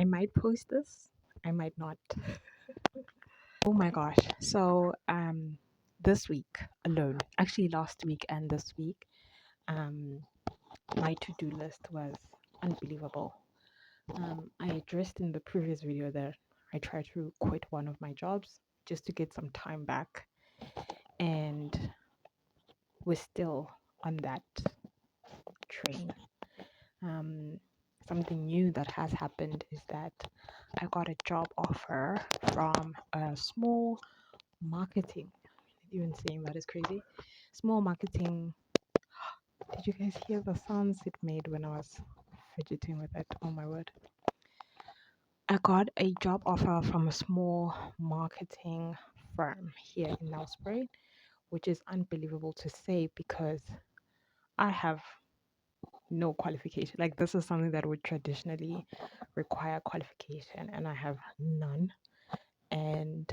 I might post this, I might not. Oh my gosh. So this week alone, actually last week and this week, um my to-do list was unbelievable. I addressed in the previous video that I tried to quit one of my jobs just to get some time back, and we're still on that train. Um, Something new that has happened is that I got a job offer from a small marketing. Even saying that is crazy. Small marketing. Did you guys hear the sounds it made when I was fidgeting with it? Oh my word. I got a job offer from a small marketing firm here in Nelspruit, which is unbelievable to say because I have no qualification. Like, this is something that would traditionally require qualification, and I have none. And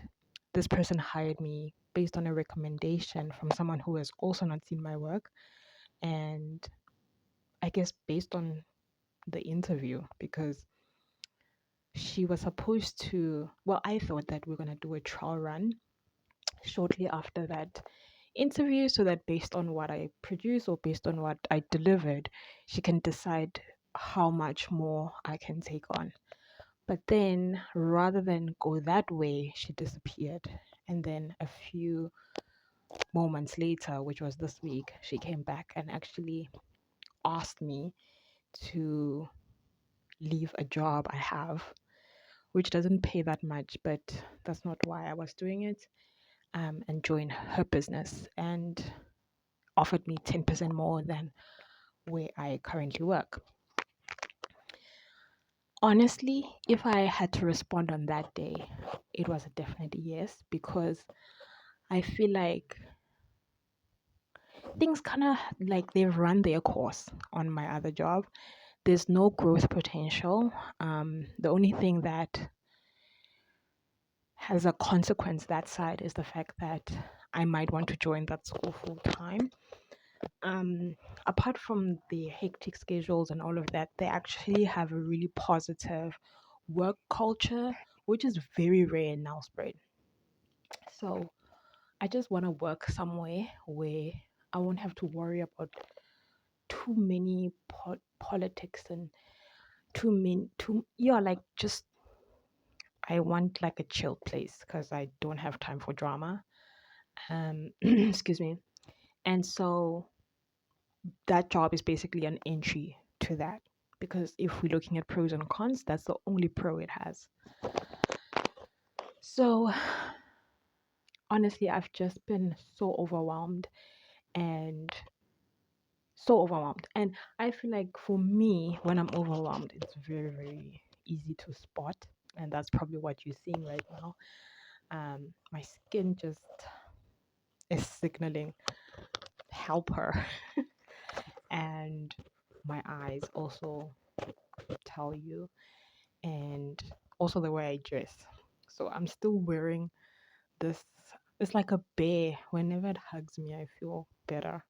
this person hired me based on a recommendation from someone who has also not seen my work. And I guess based on the interview, because she was supposed to, well, I thought that we're going to do a trial run shortly after that interview so that based on what I produce or based on what I delivered, she can decide how much more I can take on. But then rather than go that way, she disappeared. And then a few moments later, which was this week, she came back and actually asked me to leave a job I have, which doesn't pay that much, but that's not why I was doing it, and join her business, and offered me 10% more than where I currently work. Honestly, if I had to respond on that day, it was a definite yes, because I feel like things kind of like they've run their course on my other job. There's no growth potential. The only thing that has a consequence that side is the fact that I might want to join that school full time. Um, Apart from the hectic schedules and all of that, they actually have a really positive work culture, which is very rare in Nelspruit. So I just want to work somewhere where I won't have to worry about too many politics and yeah, like just I want like a chill place because I don't have time for drama. Excuse me. And so that job is basically an entry to that, because if we're looking at pros and cons, that's the only pro it has. So honestly, I've just been so overwhelmed and and I feel like for me, when I'm overwhelmed, it's very, very easy to spot, and that's probably what you're seeing right now. My skin just is signaling help her, and my eyes also tell you, and also the way I dress. So I'm still wearing this. It's like a bear. Whenever it hugs me, I feel better.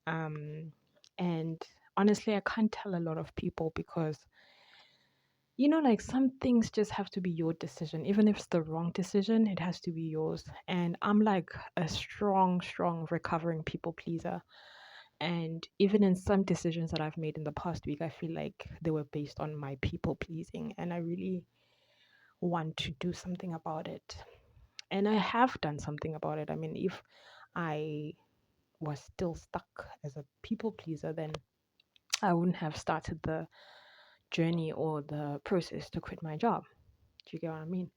And honestly, I can't tell a lot of people because like some things just have to be your decision. Even if it's the wrong decision, it has to be yours. And I'm like a strong, strong recovering people pleaser. And even in some decisions that I've made in the past week, I feel like they were based on my people pleasing. And I really want to do something about it. And I have done something about it. I mean, if I was still stuck as a people pleaser, then I wouldn't have started the journey or the process to quit my job. Do you get what I mean?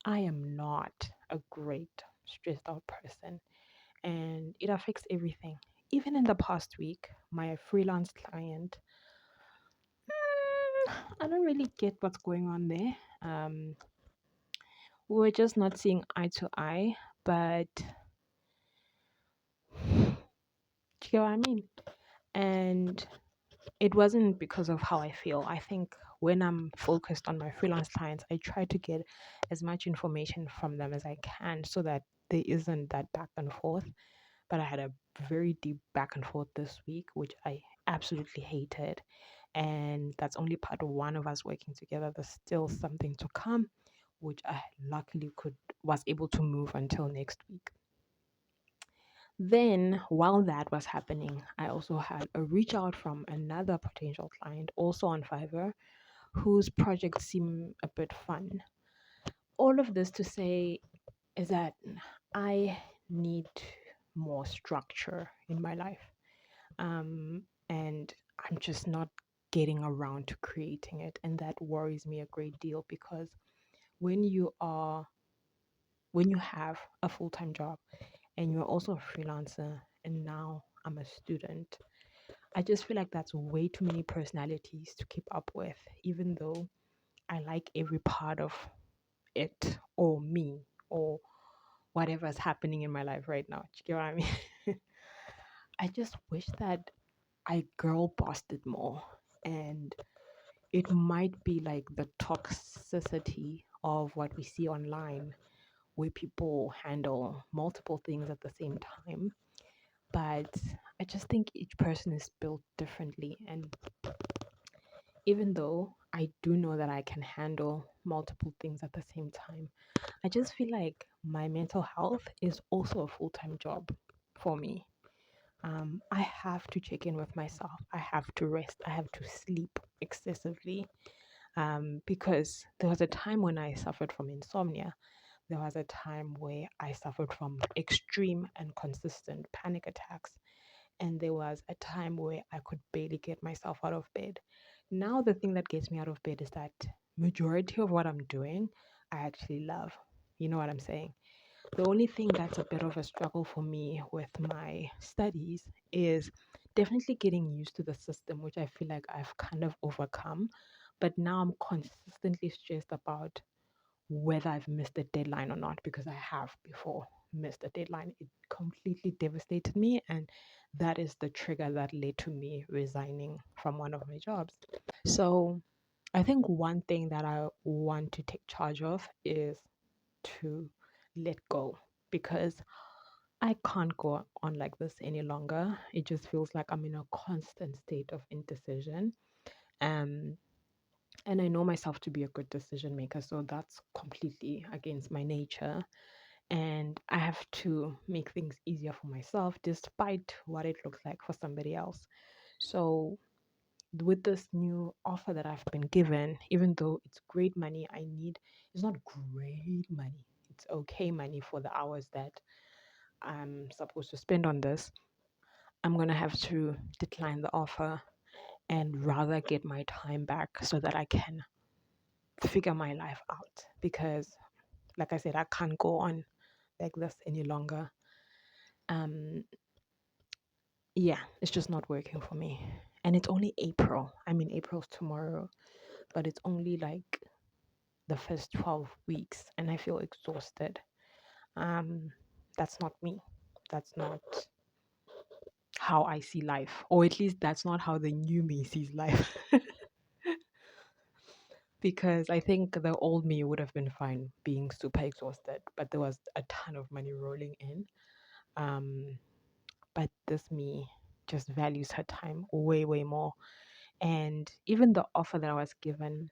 I am not a great stressed out person, and it affects everything. Even in the past week, my freelance client, I don't really get what's going on there. We're just not seeing eye to eye, but do you get what I mean? And it wasn't because of how I feel. I think when I'm focused on my freelance clients, I try to get as much information from them as I can so that there isn't that back and forth. But I had a very deep back and forth this week, which I absolutely hated. and that's only part one of us working together. There's still something to come, which I luckily was able to move until next week. Then, while that was happening, I also had a reach out from another potential client, also on Fiverr, whose project seemed a bit fun. All of this to say is that I need more structure in my life. And I'm just not getting around to creating it. And that worries me a great deal because when you have a full-time job and you're also a freelancer and now I'm a student, I just feel like that's way too many personalities to keep up with, even though I like every part of it or me or whatever's happening in my life right now. Do you get what I mean? I just wish that I girl bossed it more. And it might be like the toxicity of what we see online, where people handle multiple things at the same time. But I just think each person is built differently. And even though I do know that I can handle multiple things at the same time, I just feel like my mental health is also a full time job for me. I have to check in with myself. I have to rest. I have to sleep excessively. Because there was a time when I suffered from insomnia. There was a time where I suffered from extreme and consistent panic attacks. And there was a time where I could barely get myself out of bed. Now, the thing that gets me out of bed is that majority of what I'm doing, I actually love. You know what I'm saying? The only thing that's a bit of a struggle for me with my studies is definitely getting used to the system, which I feel like I've kind of overcome. But now I'm consistently stressed about whether I've missed a deadline or not, because I have before missed a deadline. It completely devastated me, and that is the trigger that led to me resigning from one of my jobs. So I think one thing that I want to take charge of is to let go, because I can't go on like this any longer. It just feels like I'm in a constant state of indecision. Um, and I know myself to be a good decision maker, so that's completely against my nature. And I have to make things easier for myself despite what it looks like for somebody else. So, with this new offer that I've been given, even though it's great money, it's not great money. It's okay money for the hours that I'm supposed to spend on this. I'm going to have to decline the offer and rather get my time back so that I can figure my life out. Because, like I said, I can't go on like this any longer. Um, yeah, it's just not working for me. And it's only April. I mean, April's tomorrow, but it's only like the first 12 weeks, and I feel exhausted. Um, that's not me. That's not how I see life, or at least that's not how the new me sees life. Because I think the old me would have been fine being super exhausted, but there was a ton of money rolling in. Um, but this me just values her time way, way more. And even the offer that I was given,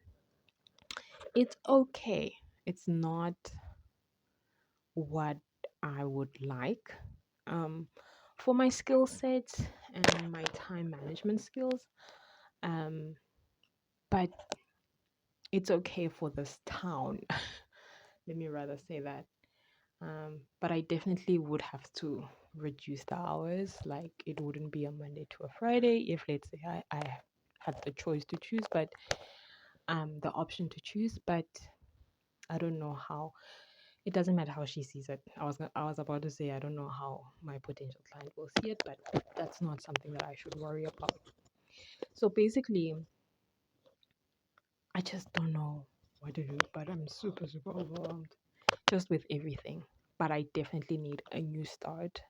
it's okay. It's not what I would like. Um, for my skill set and my time management skills. Um, but it's okay for this town. Let me rather say that. But I definitely would have to reduce the hours. Like it wouldn't be a Monday to a Friday if, let's say, I had the choice to choose, but the option to choose. But I don't know how. It doesn't matter how she sees it. I was about to say I don't know how my potential client will see it, but that's not something that I should worry about. So basically, I just don't know what to do, but I'm super, super overwhelmed just with everything. But I definitely need a new start.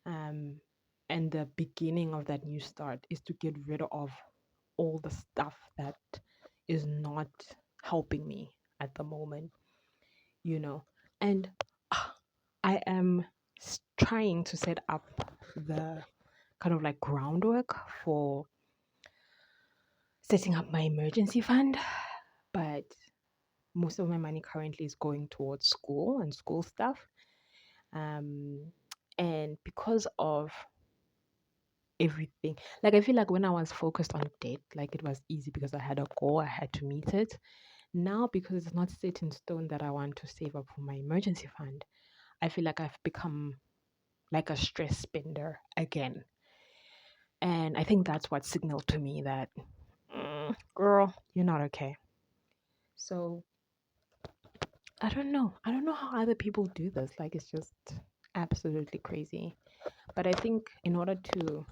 Um, and the beginning of that new start is to get rid of all the stuff that is not helping me at the moment, you know. And I am trying to set up the kind of like groundwork for setting up my emergency fund, but most of my money currently is going towards school and school stuff. Um, and because of everything, like I feel like when I was focused on debt, like it was easy because I had a goal, I had to meet it. Now, because it's not set in stone that I want to save up for my emergency fund, I feel like I've become like a stress spender again. And I think that's what signaled to me that, girl, you're not okay. So I don't know. I don't know how other people do this. Like, it's just absolutely crazy. But I think in order to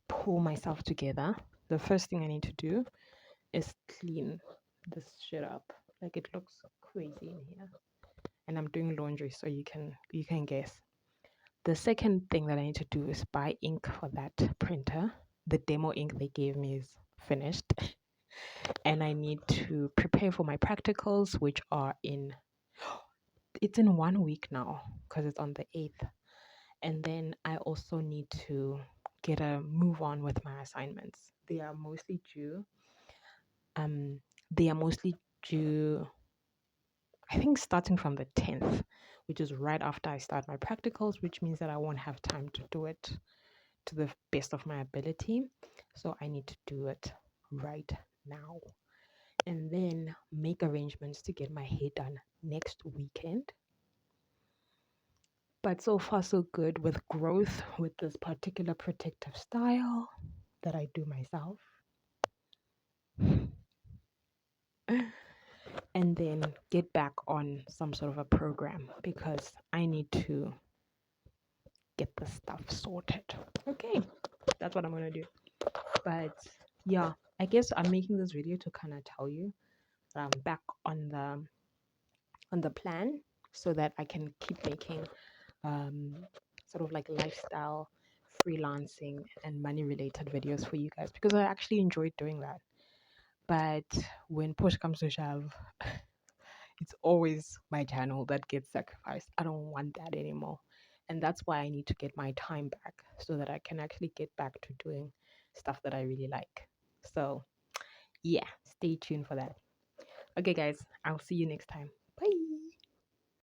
pull myself together, the first thing I need to do is clean this shit up. Like, it looks crazy in here. And I'm doing laundry, so you can guess. The second thing that I need to do is buy ink for that printer. The demo ink they gave me is finished. And I need to prepare for my practicals, which are it's in 1 week now because it's on the 8th. And then I also need to get a move on with my assignments. They are mostly due. Um, they are mostly due, I think, starting from the 10th, which is right after I start my practicals, which means that I won't have time to do it to the best of my ability. So I need to do it right now. And then make arrangements to get my hair done next weekend. But so far, so good with growth with this particular protective style that I do myself. And then get back on some sort of a program because I need to get the stuff sorted. Okay, that's what I'm gonna do. But yeah, I guess I'm making this video to kind of tell you that I'm back on the plan so that I can keep making sort of like lifestyle, freelancing, and money related videos for you guys because I actually enjoyed doing that. But when push comes to shove, it's always my channel that gets sacrificed. I don't want that anymore. And that's why I need to get my time back so that I can actually get back to doing stuff that I really like. So, yeah, stay tuned for that. Okay, guys, I'll see you next time.